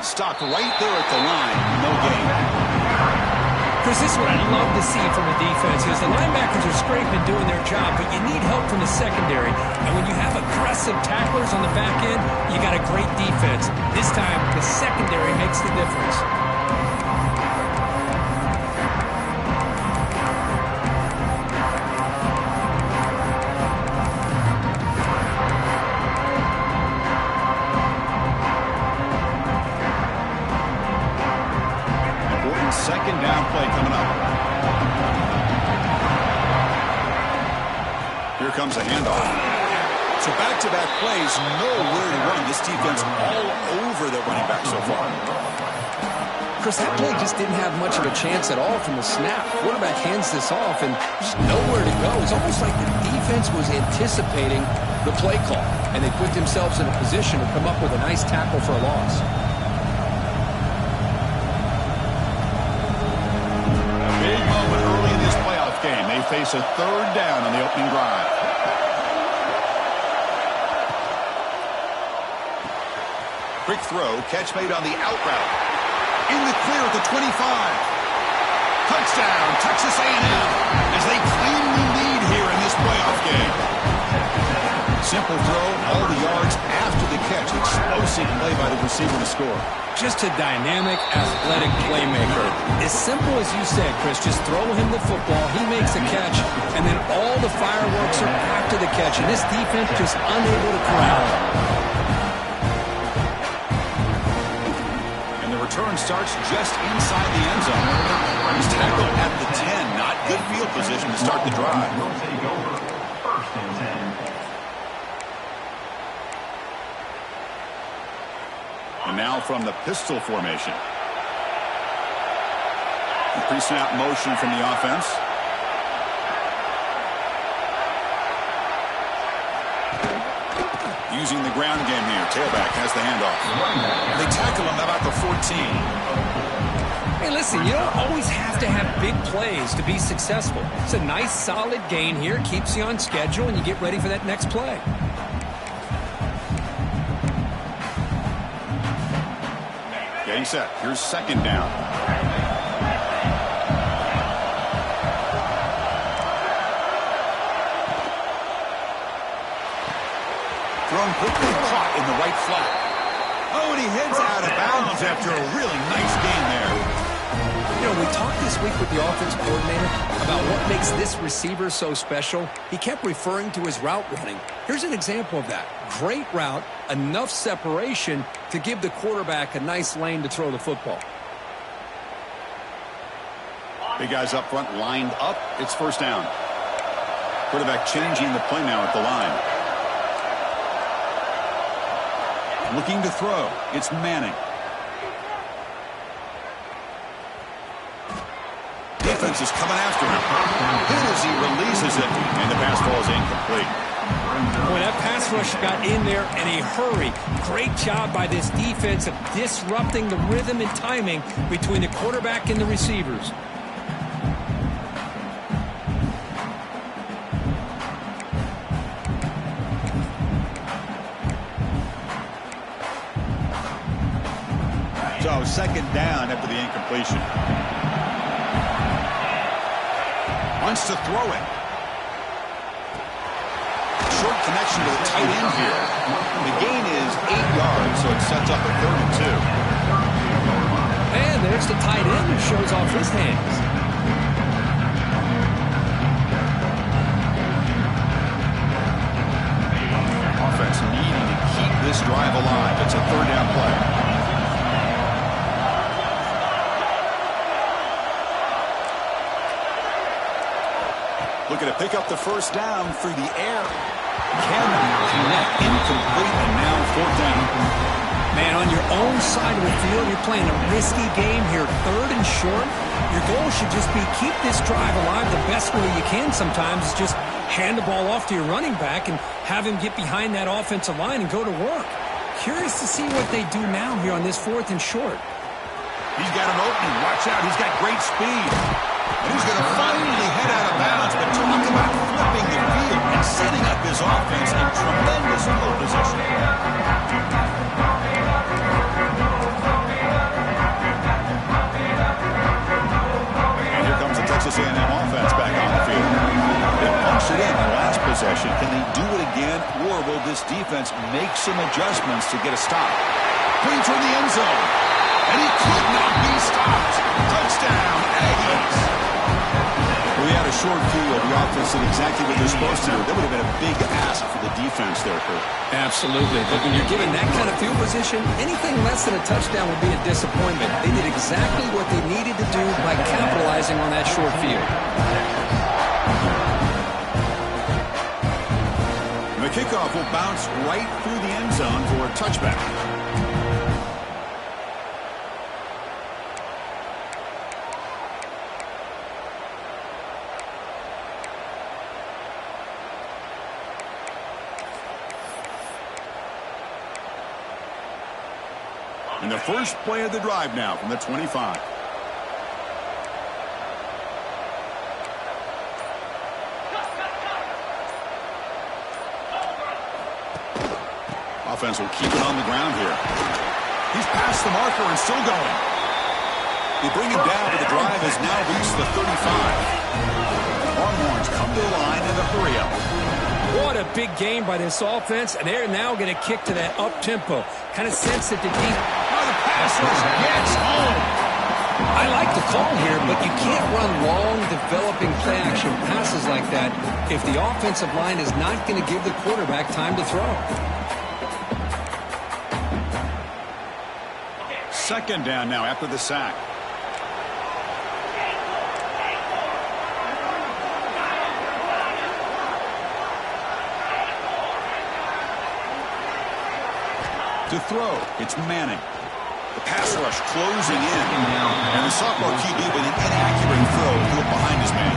Stopped right there at the line. No gain. Chris, this is what I'd love to see from the defense is the linebackers are scraping doing their job, but you need help from the secondary. And when you have aggressive tacklers on the back end, you got a great defense. This time, the secondary makes the difference. Second down play coming up. Here comes a handoff. So back-to-back plays, nowhere to run. This defense all over the running back so far. Chris, that play just didn't have much of a chance at all from the snap. Quarterback hands this off and just nowhere to go. It's almost like the defense was anticipating the play call, and they put themselves in a position to come up with a nice tackle for a loss. Big moment early in this playoff game. They face a third down on the opening drive. Quick throw, catch made on the out route. In the clear at the 25. Touchdown, Texas A&M, as they claim the lead here in this playoff game. Simple throw, all the yards after the catch. Explosive play by the receiver to score. Just a dynamic, athletic playmaker. As simple as you said, Chris, just throw him the football, he makes a catch, and then all the fireworks are after the catch, and this defense just unable to corral him. And the return starts just inside the end zone. He's tackled at the 10. Not good field position to start the drive. First and 10. And now from the pistol formation. Pre-snap motion from the offense. Using the ground game here. Tailback has the handoff. They tackle him about the 14. Hey, listen, you don't always have to have big plays to be successful. It's a nice, solid gain here. Keeps you on schedule, and you get ready for that next play. Getting set. Here's second down. Thrown quickly, caught in the right flat. Oh, and he heads out of bounds after a really nice gain there. You know, we talked this week with the offense coordinator about what makes this receiver so special. He kept referring to his route running. Here's an example of that. Great route, enough separation to give the quarterback a nice lane to throw the football. Big guys up front lined up. It's first down. Quarterback changing the play now at the line. Looking to throw. It's Manning. Defense is coming after him. Good as he releases it, and the pass ball is incomplete. Boy, that pass rush got in there in a hurry. Great job by this defense of disrupting the rhythm and timing between the quarterback and the receivers. So second down after the incompletion. Wants to throw it. Short connection to the tight end here. The gain is 8 yards, so it sets up a 3rd and 2. And there's the tight end who shows off his hands. Offense needing to keep this drive alive. It's a 3rd down play. Looking to pick up the first down through the air. Cannot connect. Incomplete, and now 4th down. Man, on your own side of the field, you're playing a risky game here. 3rd and short. Your goal should just be keep this drive alive the best way you can sometimes. Is just hand the ball off to your running back and have him get behind that offensive line and go to work. Curious to see what they do now here on this 4th and short. He's got an opening. Watch out. He's got great speed. And he's going to finally head out of bounds, but talk about flipping the field and setting up his offense in tremendous field position. or will this defense make some adjustments to get a stop? Putting toward the end zone. And he could not be stopped. Touchdown, Aggies. We had a short field. The offense did exactly what they're supposed to do. That would have been a big ask for the defense there, Kurt. Absolutely. But when you're given that kind of field position, anything less than a touchdown would be a disappointment. They did exactly what they needed to do by capitalizing on that short field. The kickoff will bounce right through the end zone for a touchback. And the first play of the drive now from the 25. Offense will keep it on the ground here. He's past the marker and still going. They bring him down, but the drive has now reached the 35. Longhorns come to the line in the hurry-up. What a big game by this offense, and they're now going to kick to that up-tempo. Kind of sense that the deep... Oh, the pass rush gets home. I like the call here, but you can't run long, developing play-action passes like that if the offensive line is not going to give the quarterback time to throw. Second down now after the sack. To throw, it's Manning. The pass rush closing in. And the sophomore QB with an inaccurate throw threw it behind his man.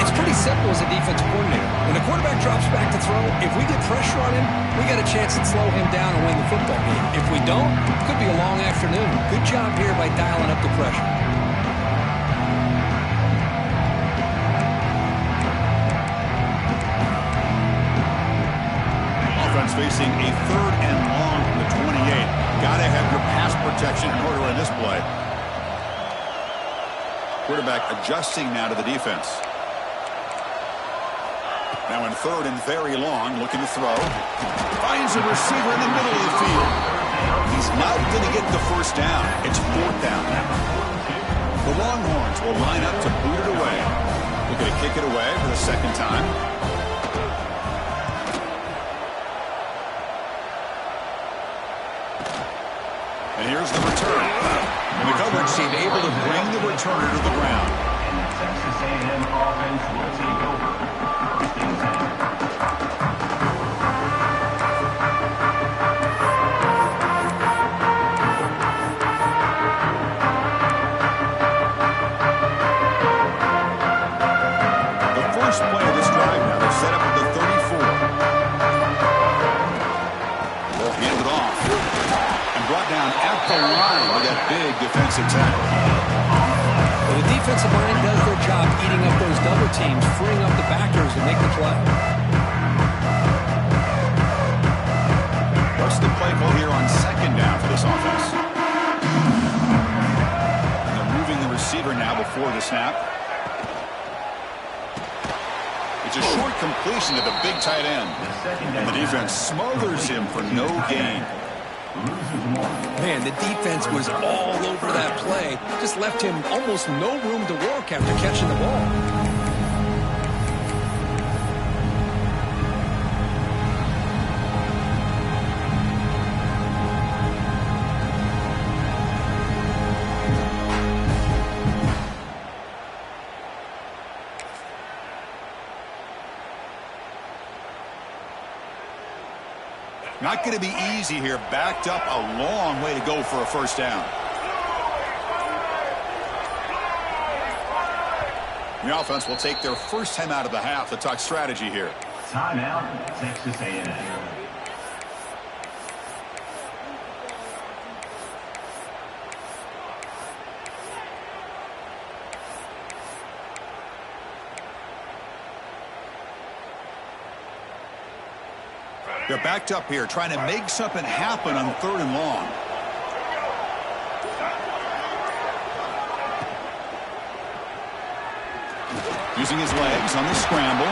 It's pretty simple as a defensive coordinator. When the quarterback drops back to throw, if we get pressure on him, we got a chance to slow him down and win the football game. If we don't, it could be a long afternoon. Good job here by dialing up the pressure. Offense facing a third and long from the 28. Got to have your pass protection in order in this play. Quarterback adjusting now to the defense. Now in third and very long, looking to throw. Finds a receiver in the middle of the field. He's not going to get the first down. It's fourth down now. The Longhorns will line up to boot it away. Looking to kick it away for the second time. And here's the return. And the coverage team able to bring the returner to the ground. And the Texas A&M offense will take over. First and 10. The first play of this drive now, they're set up at the 34. They'll hand it off. And brought down at the line with that big defensive tackle. Well, the defensive line does their job eating up those double teams, freeing up the backers to make the play. What's the play call here on second down for this offense? And they're moving the receiver now before the snap. It's a short completion to the big tight end. And the defense smothers him for no gain. Man, the defense was all over that play. Just left him almost no room to work after catching the ball. Not going to be easy here. Backed up a long way to go for a first down. The offense will take their first time out of the half to talk strategy here. Timeout, Texas A&M. They're backed up here, trying to make something happen on third and long. Using his legs on the scramble.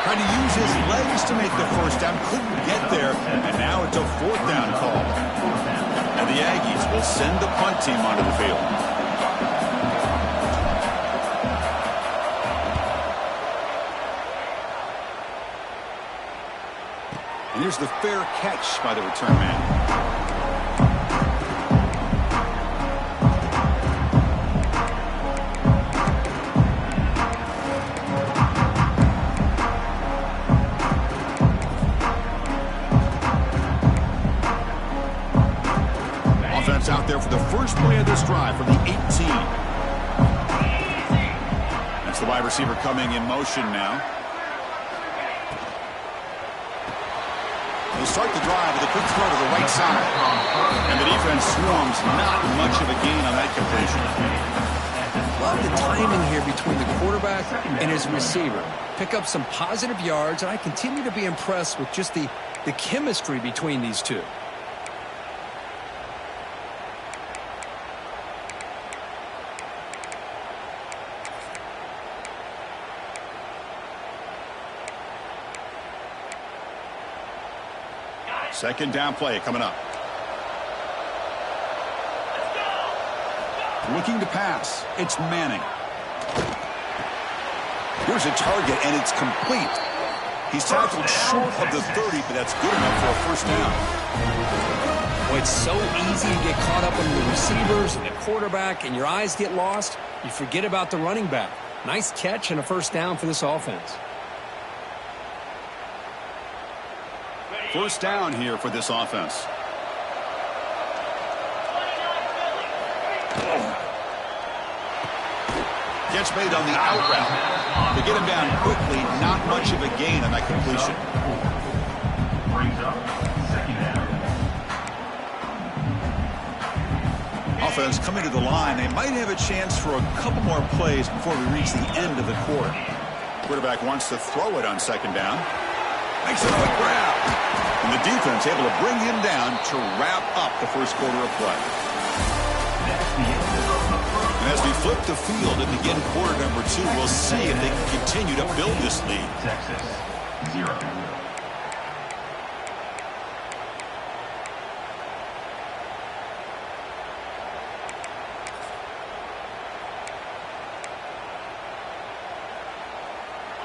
Tried to use his legs to make the first down. Couldn't get there. And now it's a fourth down call. And the Aggies will send the punt team onto the field. And here's the fair catch by the return man. Offense out there for the first play of this drive from the 18. That's the wide receiver coming in motion now. They'll start the drive with a quick throw to the right side. And the defense swarms. Not much of a gain on that completion. Love the timing here between the quarterback and his receiver. Pick up some positive yards, and I continue to be impressed with just the chemistry between these two. Second down play coming up. Looking to pass. It's Manning. Here's a target, and it's complete. He's tackled short of the 30, but that's good enough for a first down. Well, it's so easy to get caught up on the receivers and the quarterback, and your eyes get lost. You forget about the running back. Nice catch and a first down for this offense. First down here for this offense. Gets made on the out route. They get him down quickly. Not much of a gain on that completion. Brings up second down. Offense coming to the line. They might have a chance for a couple more plays before we reach the end of the quarter. Quarterback wants to throw it on second down. Makes a quick grab. And the defense able to bring him down to wrap up the first quarter of play. And as we flip the field and begin quarter number 2, we'll see if they can continue to build this lead. Texas, 0.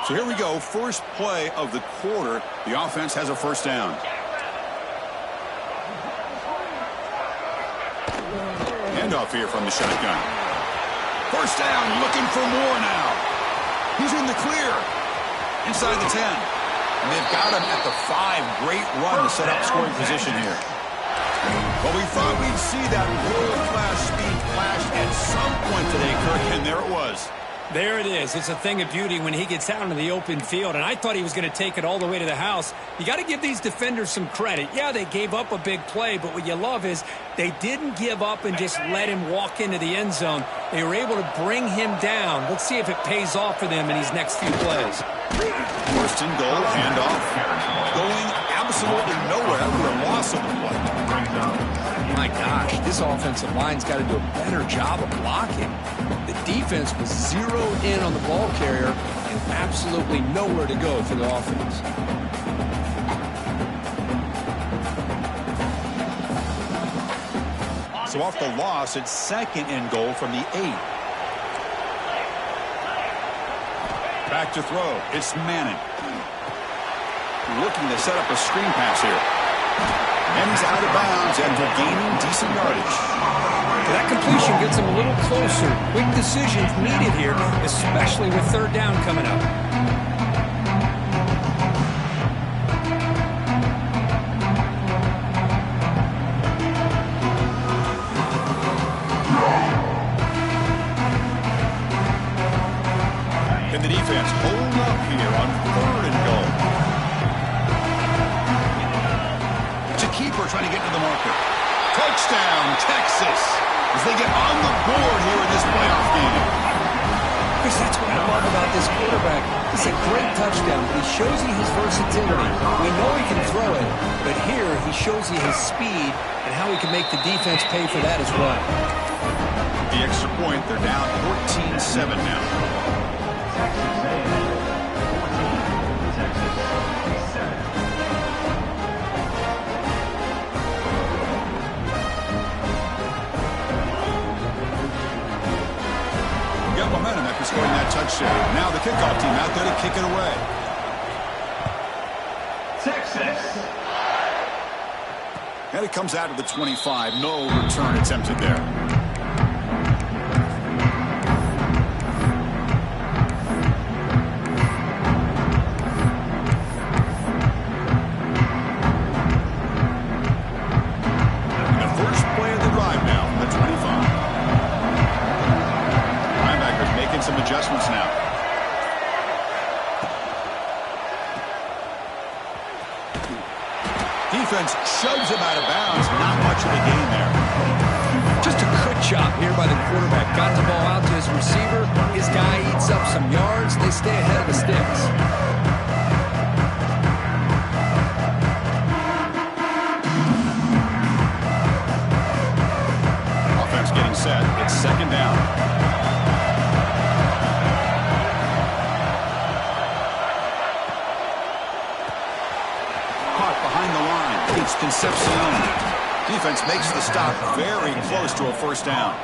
So here we go, first play of the quarter. The offense has a first down. Handoff here from the shotgun. First down, looking for more now. He's in the clear. Inside the 10. And they've got him at the 5. Great run to set up scoring position here. Well, we thought we'd see that world-class speed flash at some point today, Kirk, and there it was. There it is. It's a thing of beauty when he gets out into the open field, and I thought he was going to take it all the way to the house. You got to give these defenders some credit. Yeah, they gave up a big play, but what you love is they didn't give up and just let him walk into the end zone. They were able to bring him down. Let's see if it pays off for them in these next few plays. First and goal, handoff. Going absolutely nowhere after a loss of the play. My gosh, this offensive line's got to do a better job of blocking. The defense was zeroed in on the ball carrier and absolutely nowhere to go for the offense. So off the loss, it's second and goal from the 8. Back to throw. It's Manning. Looking to set up a screen pass here. And he's out of bounds after gaining decent yardage. That completion gets him a little closer. Quick decisions needed here, especially with third down coming up. Can the defense hold up here on third and goal? It's a keeper trying to get to the marker. Touchdown, Texas, as they get on the board here in this playoff game. Chris, that's what I love about this quarterback. It's a great touchdown, but he shows you his versatility. We know he can throw it, but here he shows you his speed and how he can make the defense pay for that as well. The extra point, they're down 14-7 now. necessary. Now the kickoff team out there to kick it away. Texas. And it comes out to the 25. No return attempted there. And the first play of the drive now from the 25. Linebackers making some adjustments now. Defense shoves him out of bounds. Not much of a gain there. Just a good job here by the quarterback. Got the ball out to his receiver. His guy eats up some yards. They stay ahead of the sticks. Offense getting set. It's second down. Behind the line, it's Concepcion. Defense makes the stop very close to a first down.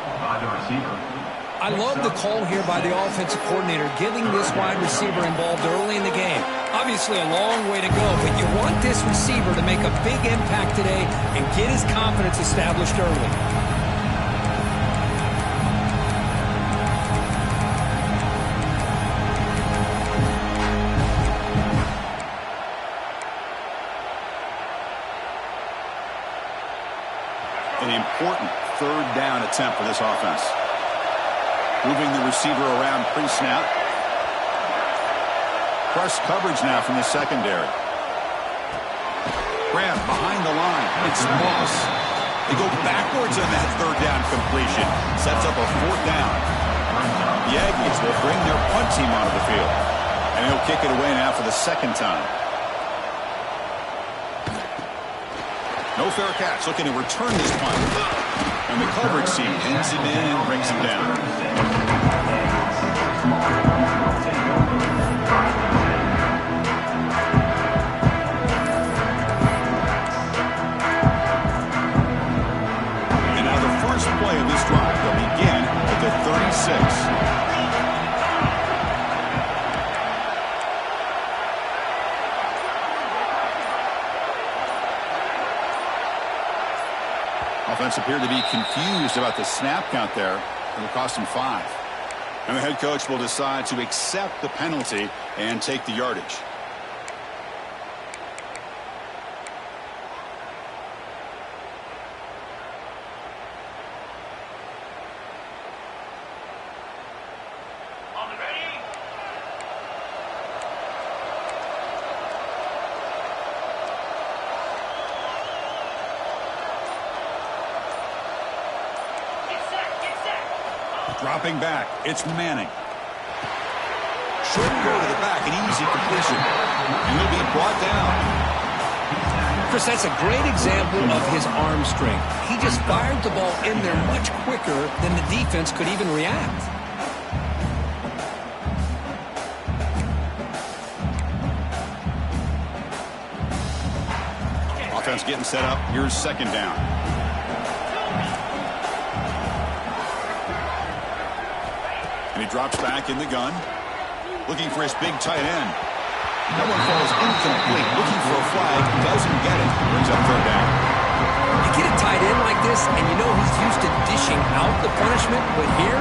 I love the call here by the offensive coordinator, getting this wide receiver involved early in the game. Obviously a long way to go, but you want this receiver to make a big impact today and get his confidence established early. An important third down attempt for this offense. Moving the receiver around pre-snap. Press coverage now from the secondary. Grant behind the line. It's Moss. They go backwards on that third down completion. Sets up a fourth down. The Aggies will bring their punt team onto the field. And he'll kick it away now for the second time. No fair catch, looking to return this punt. And the coverage team pins him in and brings him down. And now the first play of this drive will begin at the 36. Offense appeared to be confused about the snap count there. It'll cost him 5. And the head coach will decide to accept the penalty and take the yardage. Dropping back, it's Manning. Short go to the back, an easy completion. And he'll be brought down. Chris, that's a great example of his arm strength. He just fired the ball in there much quicker than the defense could even react. Offense getting set up. Here's second down. And he drops back in the gun. Looking for his big tight end. That one falls incomplete. Looking for a flag. Doesn't get it. Brings up third down. You get a tight end like this, and you know he's used to dishing out the punishment. But here,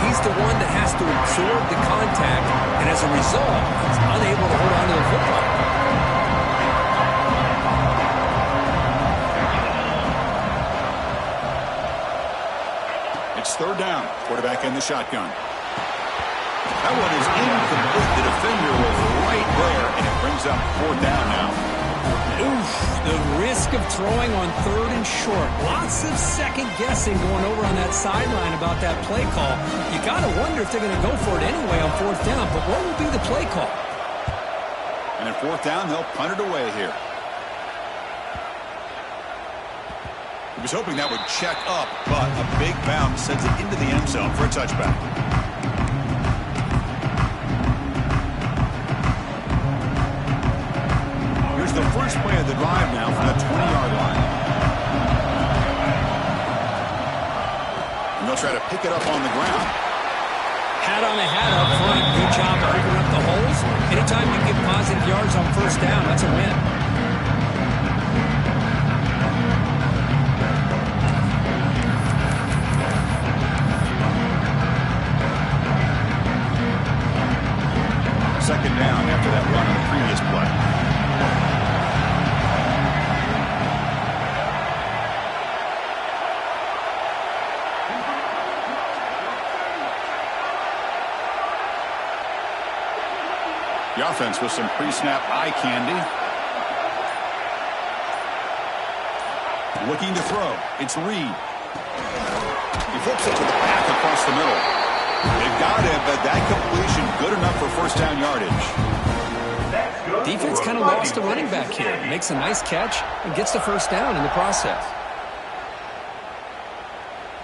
he's the one that has to absorb the contact. And as a result, he's unable to hold on to the football. It's third down. Quarterback in the shotgun. That one is incomplete. The defender was right there, and it brings up fourth down now. Oof, the risk of throwing on third and short. Lots of second guessing going over on that sideline about that play call. You got to wonder if they're going to go for it anyway on fourth down, but what will be the play call? And at fourth down, they'll punt it away here. He was hoping that would check up, but a big bounce sends it into the end zone for a touchback. Here's the first play of the drive now from the 20-yard line. And they'll try to pick it up on the ground. Hat on a hat up front. Good job of opening up the holes. Anytime you get positive yards on first down, that's a win. Second down after that run on the previous play. The offense with some pre-snap eye candy. Looking to throw. It's Reed. He flips it to the back across the middle. They've got it, but that completion good enough for first down yardage. Defense kind of lost the running back here. Makes a nice catch and gets the first down in the process.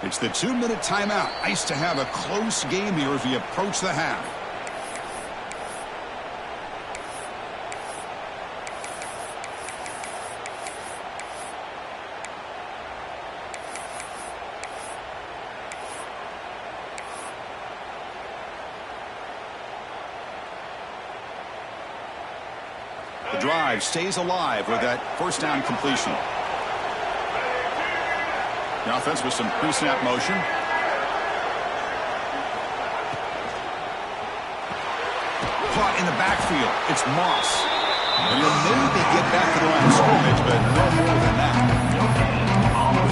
It's the 2-minute timeout. Nice to have a close game here as we approach the half. The drive stays alive with that first down completion. The offense with some pre-snap motion. Caught in the backfield. It's Moss. And he'll maybe get back to the line of scrimmage, but no more than that.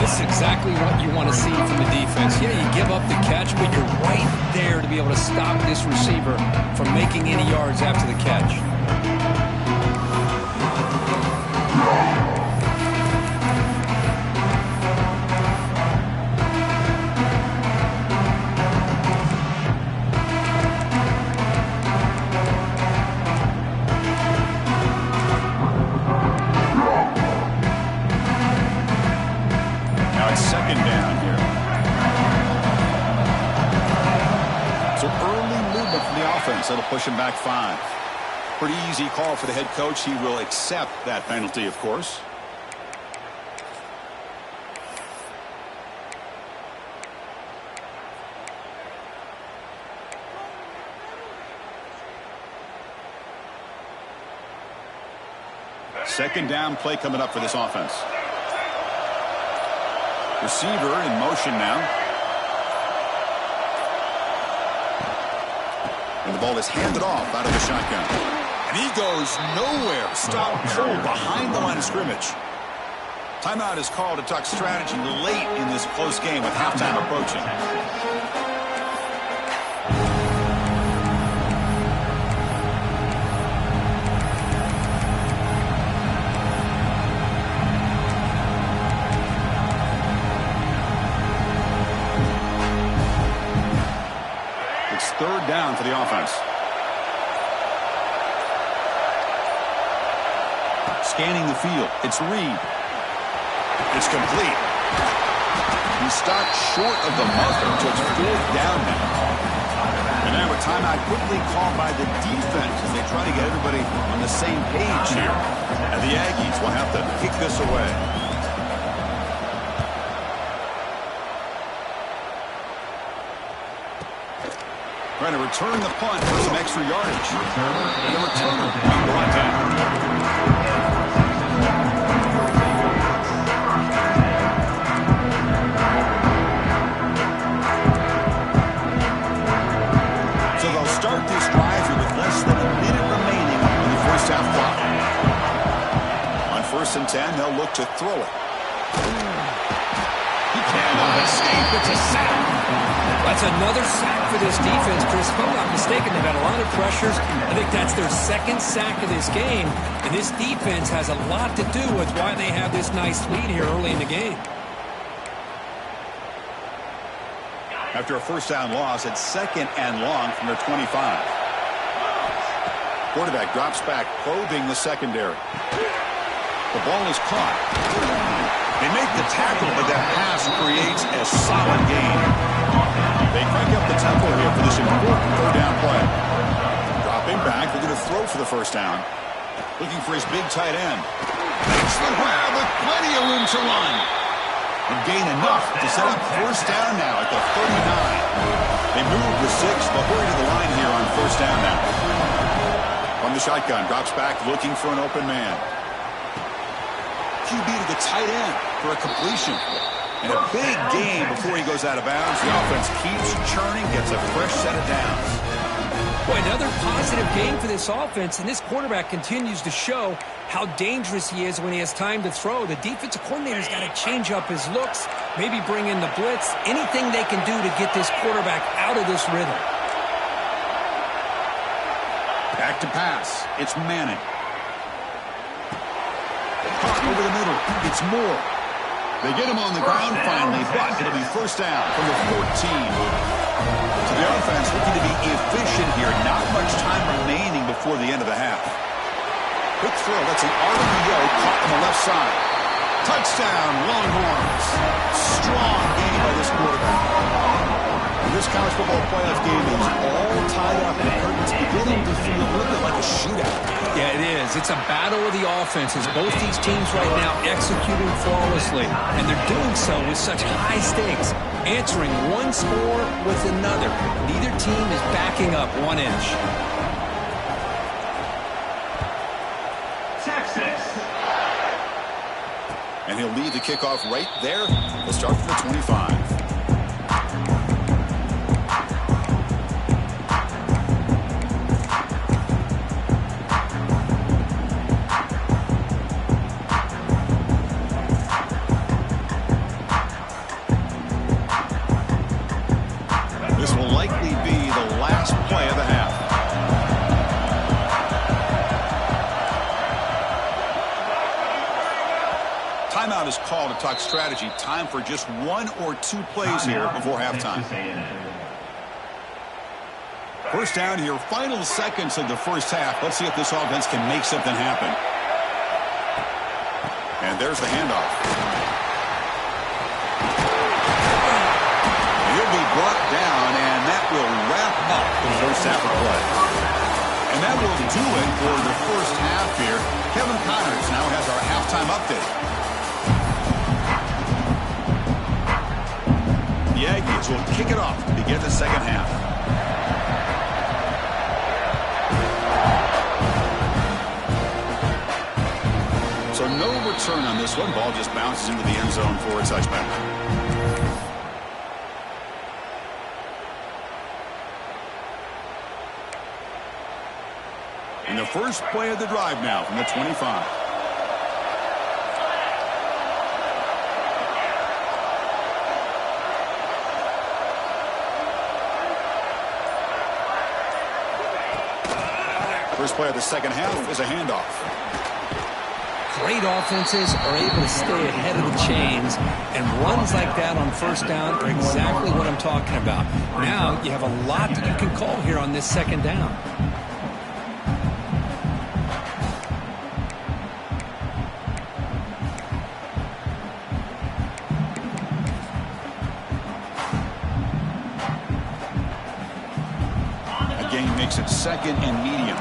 This is exactly what you want to see from the defense. Yeah, you give up the catch, but you're right there to be able to stop this receiver from making any yards after the catch. Second down here. So early movement from the offense. That'll push him back 5. Pretty easy call for the head coach. He will accept that penalty, of course. Second down play coming up for this offense. Receiver in motion now. And the ball is handed off out of the shotgun. And he goes nowhere. Stop cold behind the line of scrimmage. Timeout is called to talk strategy late in this close game with halftime approaching. Third down for the offense. Scanning the field. It's Reed. It's complete. He stopped short of the marker, so it's fourth down now. And now a timeout quickly called by the defense as they try to get everybody on the same page here. And the Aggies will have to kick this away. Trying to return the punt for some extra yardage. And the returner being brought down. So they'll start this drive here with less than a minute remaining in the first half clock. On 1st and 10, they'll look to throw it. He cannot escape. It's a sack. That's another sack for this defense, Chris. If I'm not mistaken, they've had a lot of pressures. I think that's their second sack of this game. And this defense has a lot to do with why they have this nice lead here early in the game. After a first down loss, it's 2nd and long from their 25. Quarterback drops back, probing the secondary. The ball is caught. They make the tackle, but that pass creates a solid gain. They crank up the tempo here for this important third down play. Dropping back, looking to throw for the first down. Looking for his big tight end. Makes the grab with plenty of room to run. And gain enough to set up first down now at the 39. They move the 6. They'll hurry to the line here on first down now. From the shotgun, drops back looking for an open man. QB to the tight end for a completion. And a big game before he goes out of bounds. The offense keeps churning, gets a fresh set of downs. Boy, another positive game for this offense, and this quarterback continues to show how dangerous he is when he has time to throw. The defensive coordinator's got to change up his looks, maybe bring in the blitz, anything they can do to get this quarterback out of this rhythm. Back to pass. It's Manning. Caught over the middle. It's Moore. They get him on the ground finally, but it'll be first down from the 14. So the offense looking to be efficient here. Not much time remaining before the end of the half. Quick throw. That's an RPO caught on the left side. Touchdown, Longhorns. Strong game by this quarterback. And this college football playoff game is all tied up. The curtain's beginning to feel a little bit like a shootout. Yeah, it is. It's a battle of the offenses. Both these teams right now executing flawlessly, and they're doing so with such high stakes, answering one score with another. Neither team is backing up 1 inch. Texas. And he'll lead the kickoff right there. We'll start from the 25. This will likely be the last play of the half. Timeout is called to talk strategy. Time for just 1 or 2 plays here before halftime. First down here, final seconds of the first half. Let's see if this offense can make something happen. And there's the handoff. He'll be brought down, and that will wrap up the first half of play. And that will do it for the first half here. Kevin Connors now has our halftime update. The Aggies will kick it off to begin the second half. So no return on this one. Ball just bounces into the end zone for a touchback. And the first play of the drive now from the 25. First play of the second half is a handoff. Great offenses are able to stay ahead of the chains, and runs like that on first down are exactly what I'm talking about. Now you have a lot that you can call here on this second down. Again, makes it second and medium.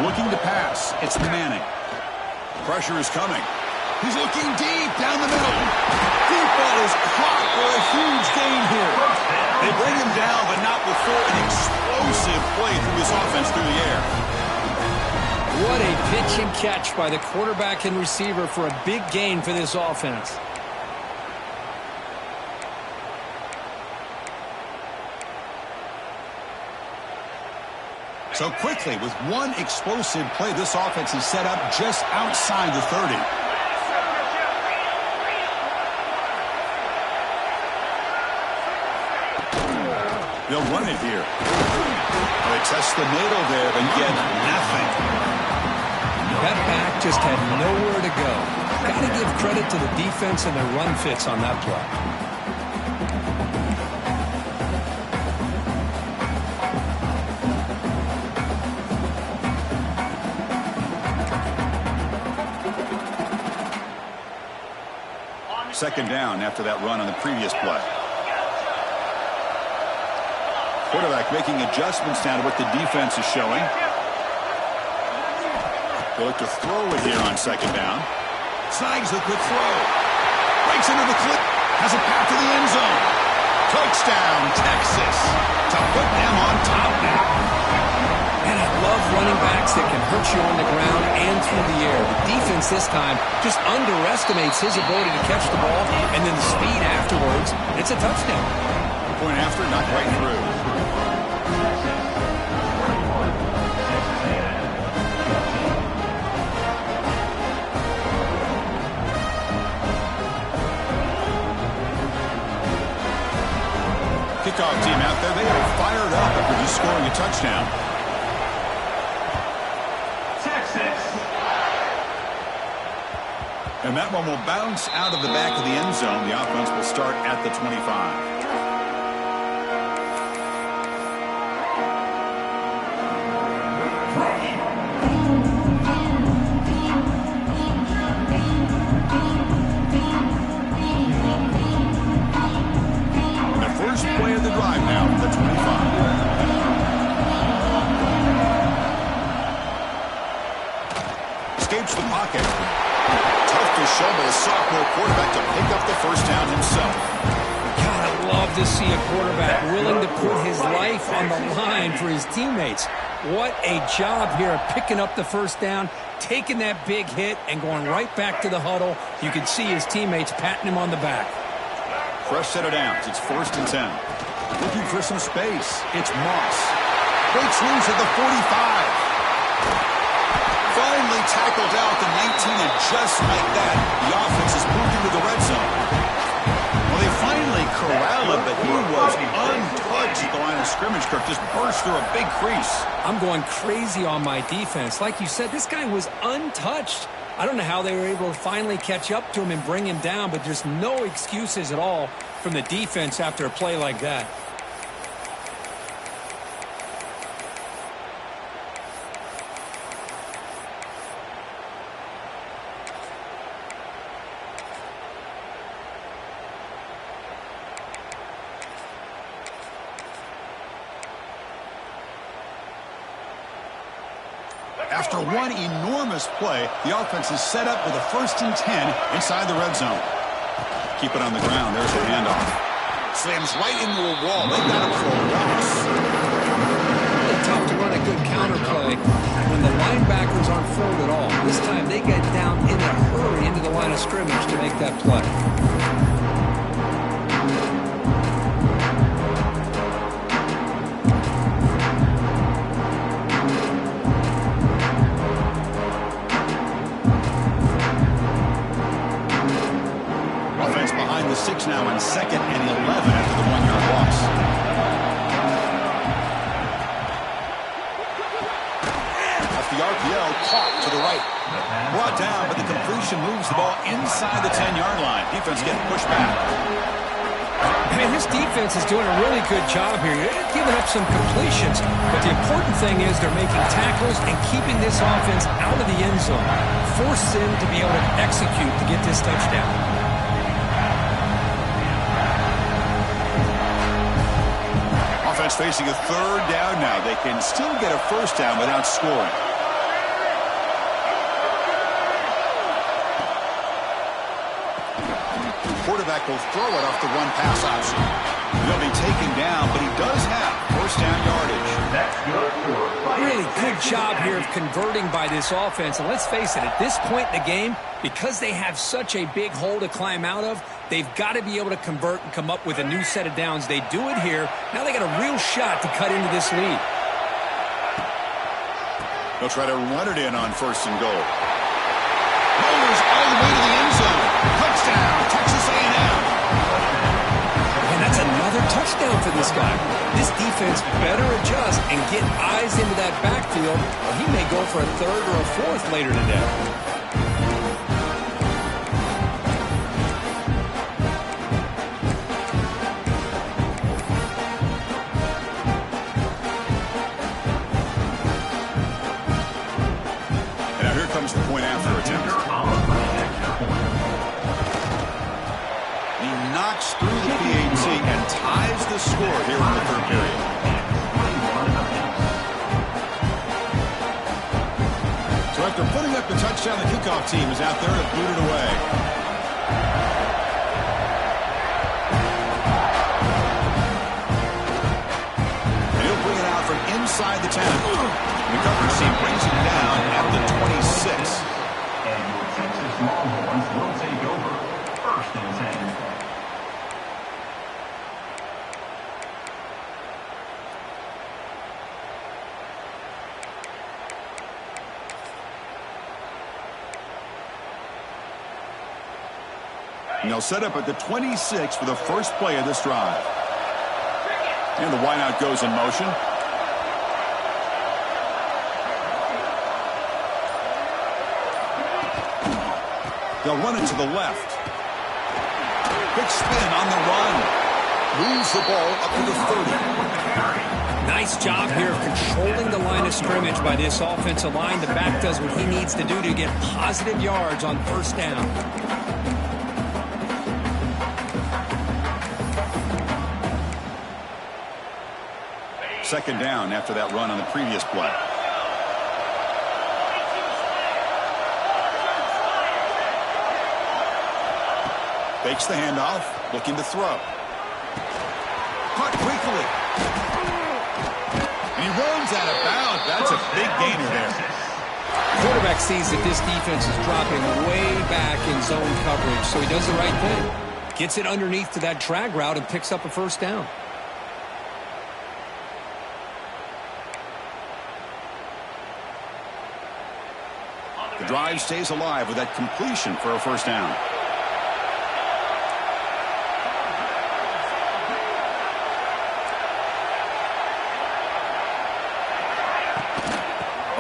Looking to pass. It's Manning. Pressure is coming. He's looking deep down the middle. Deep ball is caught for a huge gain here. They bring him down, but not before an explosive play through his offense through the air. What a pitch and catch by the quarterback and receiver for a big gain for this offense. So quickly, with one explosive play, this offense is set up just outside the 30. They'll run it here. They test the middle there and get nothing. That back just had nowhere to go. Got to give credit to the defense and their run fits on that play. Second down after that run on the previous play. Quarterback making adjustments now to what the defense is showing. They'll look to throw it here on second down. Snags the quick throw. Breaks into the clip. Has a path to the end zone. Touchdown, Texas, to put them on top now. And I love running backs that can hurt you on the ground and through the air. The defense this time just underestimates his ability to catch the ball, and then the speed afterwards. It's a touchdown. Point after, not quite through. Kickoff team out there, they are fired up after just scoring a touchdown. Texas. And that one will bounce out of the back of the end zone. The offense will start at the 25. Play of the drive now from the 25. Escapes the pocket. Tough to show by the sophomore quarterback to pick up the first down himself. God, I love to see a quarterback willing to put his life on the line for his teammates. What a job here of picking up the first down, taking that big hit, and going right back to the huddle. You can see his teammates patting him on the back. Fresh set of downs. It's 1st and 10. Looking for some space. It's Moss. Breaks loose at the 45. Finally tackled out the 19, and just like that, the offense has moved into the red zone. Well, they finally corral him, but he was untouched at the line of scrimmage. Kirk just burst through a big crease. I'm going crazy on my defense. Like you said, this guy was untouched. I don't know how they were able to finally catch up to him and bring him down, but just no excuses at all from the defense after a play like that. After one enormous play, the offense is set up with a 1st and 10 inside the red zone. Keep it on the ground. There's the handoff. Slams right into a wall. They got him for a loss. It's tough to run a good counter play when the linebackers aren't full at all. This time they get down in a hurry into the line of scrimmage to make that play. Behind the 6 now on 2nd and 11 after the 1-yard loss. Off the RPO, caught to the right. Brought down, but the completion moves the ball inside the 10-yard line. Defense getting pushed back. Man, this defense is doing a really good job here. They're giving up some completions, but the important thing is they're making tackles and keeping this offense out of the end zone. Force them to be able to execute to get this touchdown. Offense facing a 3rd down now. They can still get a 1st down without scoring. Quarterback will throw it off the run-pass option. He'll be taken down, but he does have 1st down yardage. That's good. Really good job here of converting by this offense. And let's face it, at this point in the game, because they have such a big hole to climb out of, they've got to be able to convert and come up with a new set of downs. They do it here. Now they got a real shot to cut into this lead. They'll try to run it in on 1st and goal. Bowlers all the way to the end zone. Touchdown, Texas A&M. And that's another touchdown for this guy. This defense better adjust and get eyes into that backfield, or he may go for a 3rd or a 4th later today. Comes the point after attempt. He knocks through the PAT and ties the score here in the 3rd period. So after putting up the touchdown, the kickoff team is out there to boot it away. inside the 10. The coverage team brings him down at the 26. And your Texas Longhorns will take over. 1st and 10. And they'll set up at the 26 for the first play of this drive. And the wideout goes in motion. They'll run it to the left. Big spin on the run. Moves the ball up to the 30. Nice job here of controlling the line of scrimmage by this offensive line. The back does what he needs to do to get positive yards on 1st down. 2nd down after that run on the previous play. Fakes the handoff, looking to throw. Caught quickly. And he runs out of bounds. That's a big gainer there. Quarterback sees that this defense is dropping way back in zone coverage, so he does the right thing. Gets it underneath to that drag route and picks up a 1st down. The drive stays alive with that completion for a 1st down.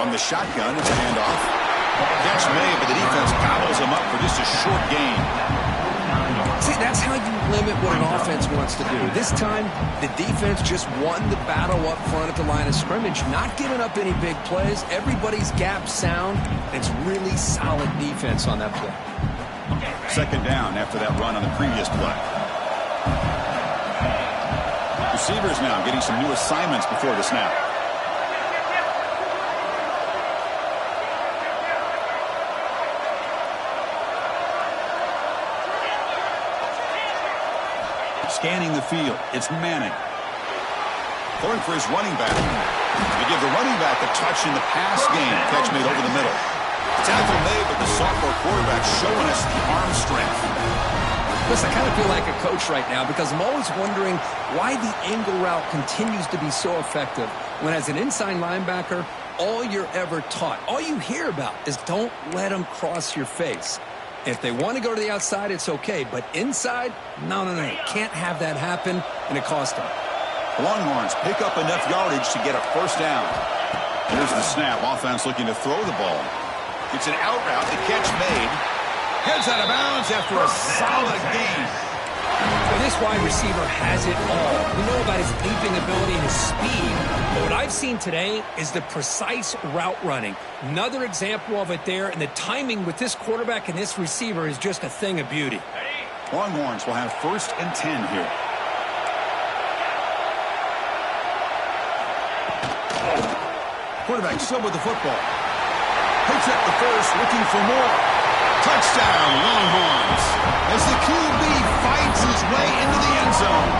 From the shotgun, it's a handoff. Catch made, but the defense gobbles him up for just a short gain. See, that's how you limit what an offense wants to do. This time, the defense just won the battle up front at the line of scrimmage, not giving up any big plays. Everybody's gap sound. It's really solid defense on that play. 2nd down after that run on the previous play. Receivers now getting some new assignments before the snap. Scanning the field, it's Manning. Going for his running back. They give the running back a touch in the pass game. Catch made over the middle. Tackle made, but the sophomore quarterback showing us the arm strength. Listen, I kind of feel like a coach right now because I'm always wondering why the angle route continues to be so effective when as an inside linebacker, all you're ever taught, all you hear about is don't let them cross your face. If they want to go to the outside, it's okay. But inside, no. Can't have that happen, and it cost them. The Longhorns pick up enough yardage to get a 1st down. Here's the snap. Offense looking to throw the ball. It's an out route. The catch made. Heads out of bounds after a solid gain. Well, this wide receiver has it all. We know about his leaping ability and his speed. But what I've seen today is the precise route running. Another example of it there, and the timing with this quarterback and this receiver is just a thing of beauty. Longhorns will have 1st and 10 here. Quarterback still with the football. Picks up the first, looking for more. Touchdown, Longhorns. As the QB fights his way into the end zone.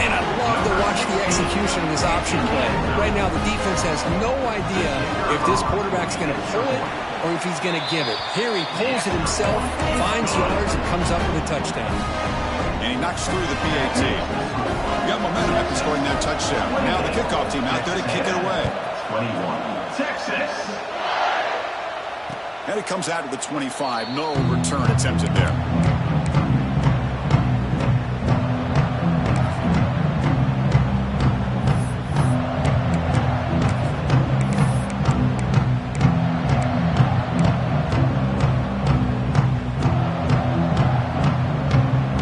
And I love to watch the execution of this option play. Right now, the defense has no idea if this quarterback's going to pull it or if he's going to give it. Here he pulls it himself, finds yards, and comes up with a touchdown. And he knocks through the PAT. Got momentum after scoring that touchdown. Now the kickoff team out there to kick it away. 21, Texas. And it comes out of the 25. No return attempted there.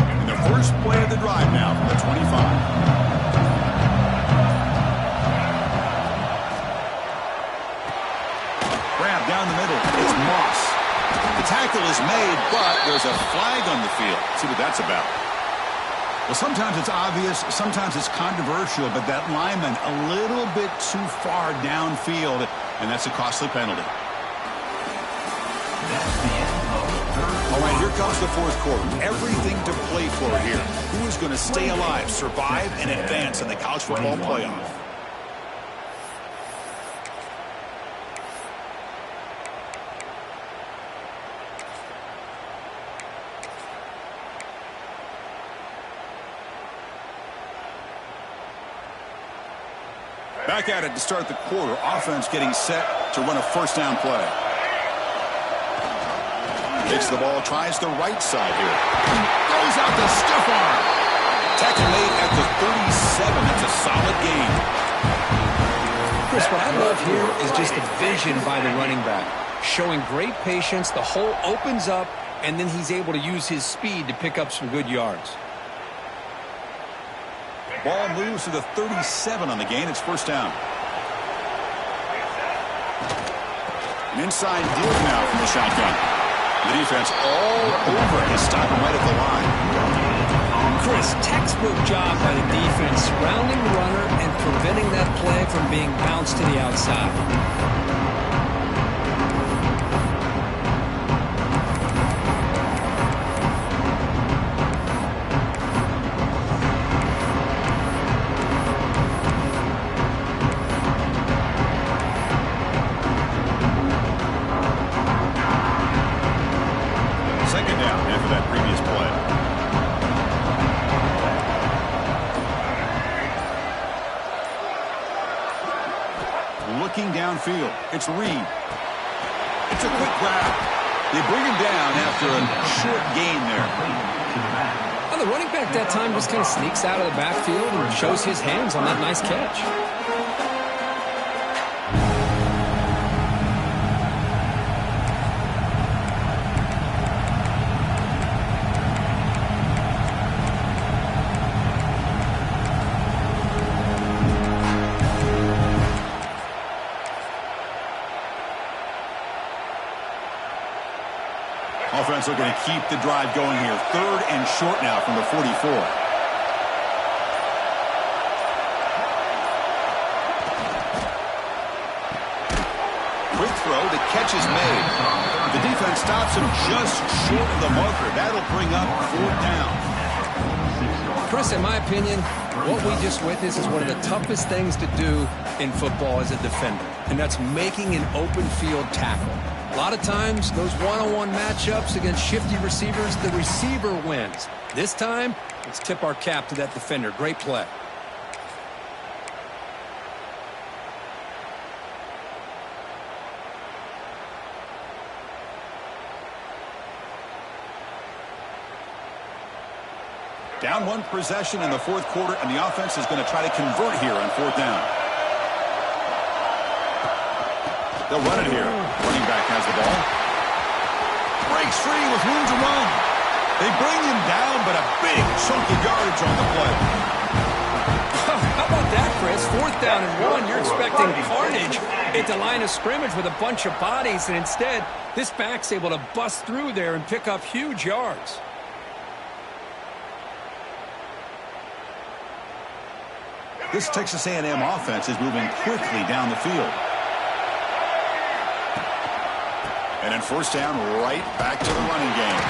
And the first play of the drive now from the 25. Grab down the middle. It's Moss. The tackle is made, but there's a flag on the field. See what that's about. Well, sometimes it's obvious, sometimes it's controversial, but that lineman a little bit too far downfield, and that's a costly penalty. All right, here comes the 4th quarter. Everything to play for here. Who is going to stay alive, survive, and advance in the college football playoff? Back at it to start the quarter. Offense getting set to run a first down play. Takes the ball, tries the right side here. Goes out the stiff arm. Tackle made at the 37. That's a solid gain. Chris, what I love here is just the vision by the running back. Showing great patience, the hole opens up, and then he's able to use his speed to pick up some good yards. Ball moves to the 37 on the gain. It's first down. An inside deal now from the shotgun. The defense all over his stop right at the line. Chris, textbook job by the defense, surrounding the runner and preventing that play from being bounced to the outside. Downfield. It's Reed. It's a quick grab. They bring him down after a short gain there. Well, the running back that time just kind of sneaks out of the backfield and shows his hands on that nice catch. Offense looking to keep the drive going here. Third and short now from the 44. Quick throw. The catch is made. The defense stops him just short of the marker. That'll bring up fourth down. Chris, in my opinion, what we just witnessed is one of the toughest things to do in football as a defender, and that's making an open field tackle. A lot of times, those one-on-one matchups against shifty receivers, the receiver wins. This time, let's tip our cap to that defender. Great play. Down one possession in the fourth quarter, and the offense is going to try to convert here on fourth down. They'll run it here. Running back has the ball. Breaks free with room to run. They bring him down, but a big chunk of yardage on the play. How about that, Chris? Fourth down and 1. You're expecting carnage at the line of scrimmage with a bunch of bodies, and instead, this back's able to bust through there and pick up huge yards. This Texas A&M offense is moving quickly down the field. And then first down, right back to the running game.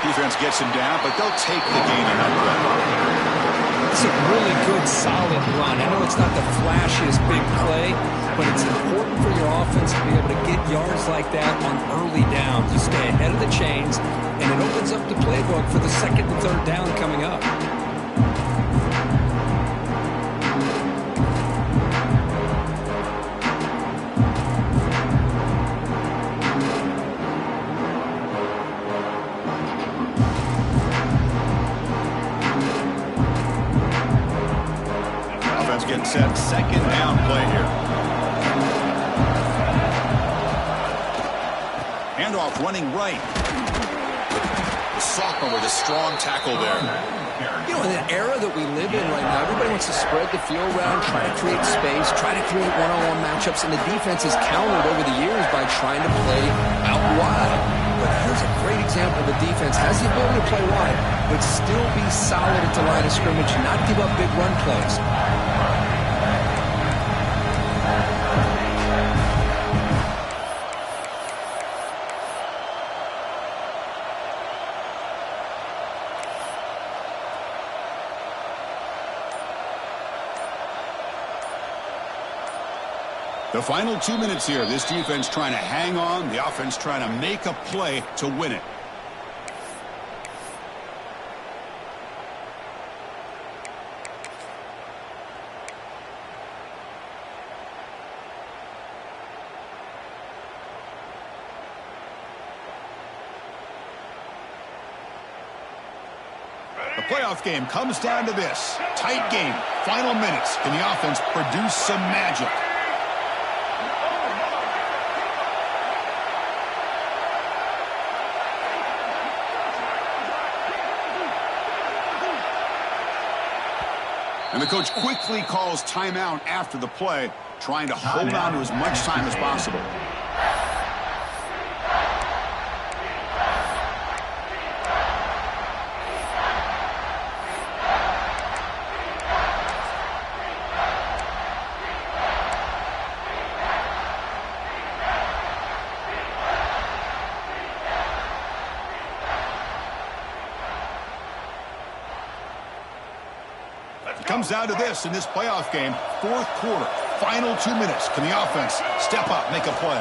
Defense gets him down, but they'll take the gain on that play. It's a really good, solid run. I know it's not the flashiest big play, but it's important for your offense to be able to get yards like that on early downs. You stay ahead of the chains, and it opens up the playbook for the second and third down coming up. Getting set, second down play here. Handoff running right. The sophomore with a strong tackle there. You know, in an era that we live in right now, everybody wants to spread the field around, try to create space, try to create one-on-one matchups, and the defense has countered over the years by trying to play out wide. But here's a great example. The defense has the ability to play wide, but still be solid at the line of scrimmage, not give up big run plays. The final 2 minutes here. This defense trying to hang on. The offense trying to make a play to win it. Playoff game comes down to this. Tight game. Final minutes. Can the offense produce some magic? And the coach quickly calls timeout after the play, trying to hold on to as much time as possible. Comes down to this in this playoff game. Fourth quarter, final 2 minutes. Can the offense step up, make a play?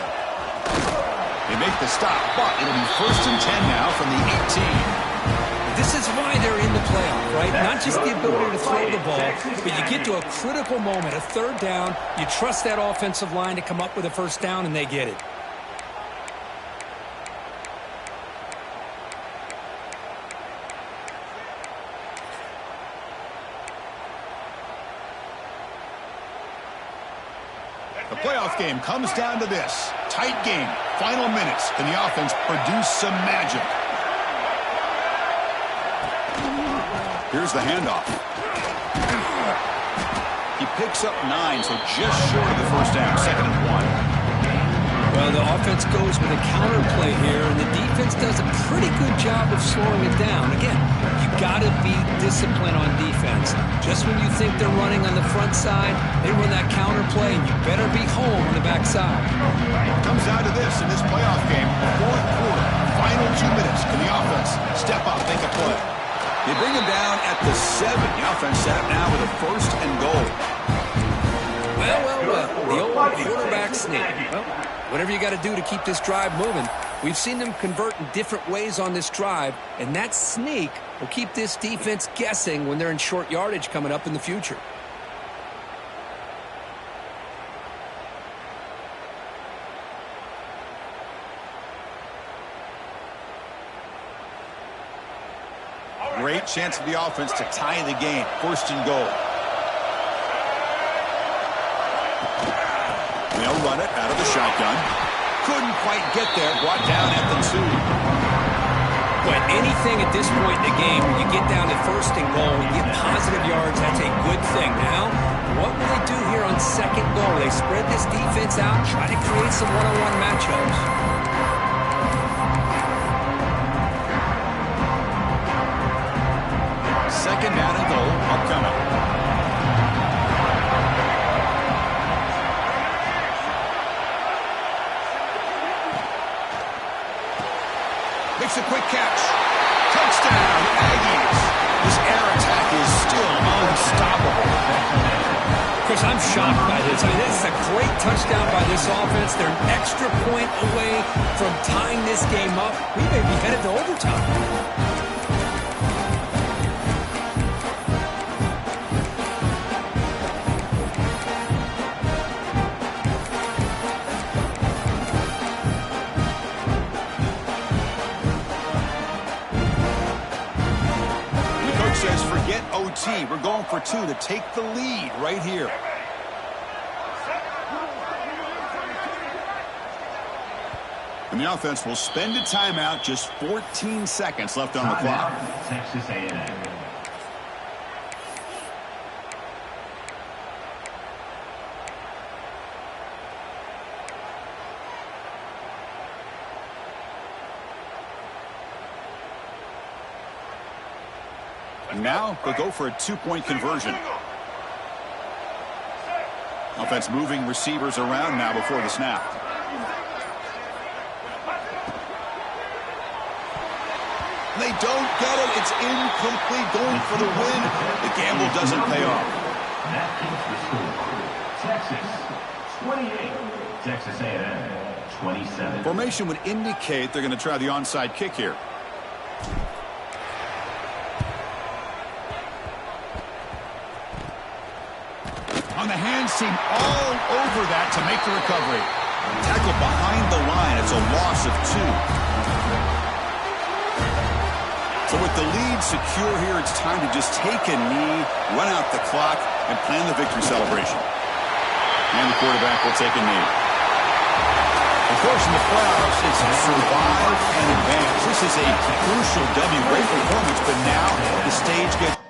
They make the stop, but it'll be 1st and 10 now from the 18. This is why they're in the playoff, right? Not just the ability to throw the ball, but you get to a critical moment, a 3rd down. You trust that offensive line to come up with a 1st down, and they get it. The playoff game comes down to this. Tight game. Final minutes. Can the offense produce some magic? Here's the handoff. He picks up 9, so just short of the 1st down. 2nd and 1. Well, the offense goes with a counter play here, and the defense does a pretty good job of slowing it down. Again, you got to be disciplined on defense. Just when you think they're running on the front side, they run that counter play, and you better be home on the back side. Comes down to this in this playoff game. 4th quarter, final 2 minutes. Can the offense step up, make a play? They bring him down at the 7. The offense set up now with a 1st and goal. Well. The old quarterback sneak. Well, whatever you got to do to keep this drive moving. We've seen them convert in different ways on this drive, and that sneak will keep this defense guessing when they're in short yardage coming up in the future. Great chance for the offense to tie the game. 1st and goal. They'll run it out of the shotgun. Couldn't quite get there. Brought down at the 2. But anything at this point in the game, when you get down to 1st and goal, you get positive yards, that's a good thing. Now, what will they do here on 2nd goal? They spread this defense out, try to create some one-on-one matchups. 2nd down and goal. Upcoming. Makes a quick catch. Touchdown, Aggies. This air attack is still unstoppable. Chris, I'm shocked by this. I mean, this is a great touchdown by this offense. They're an extra point away from tying this game up. We may be headed to overtime. Says forget OT. We're going for 2 to take the lead right here. And the offense will spend a timeout. Just 14 seconds left on the clock. Texas A&M. And now they'll go for a 2-point conversion. Offense moving receivers around now before the snap. They don't get it. It's incomplete. Going for the win. The gamble doesn't pay off. That keeps the score. Texas 28. Texas A&M 27. Formation would indicate they're going to try the onside kick here. On the hands team all over that to make the recovery. Tackle behind the line. It's a loss of 2. So with the lead secure here, it's time to just take a knee, run out the clock, and plan the victory celebration. And the quarterback will take a knee. Of course, in the playoffs, it's survive and advance. This is a crucial W. Great performance, but now the stage gets...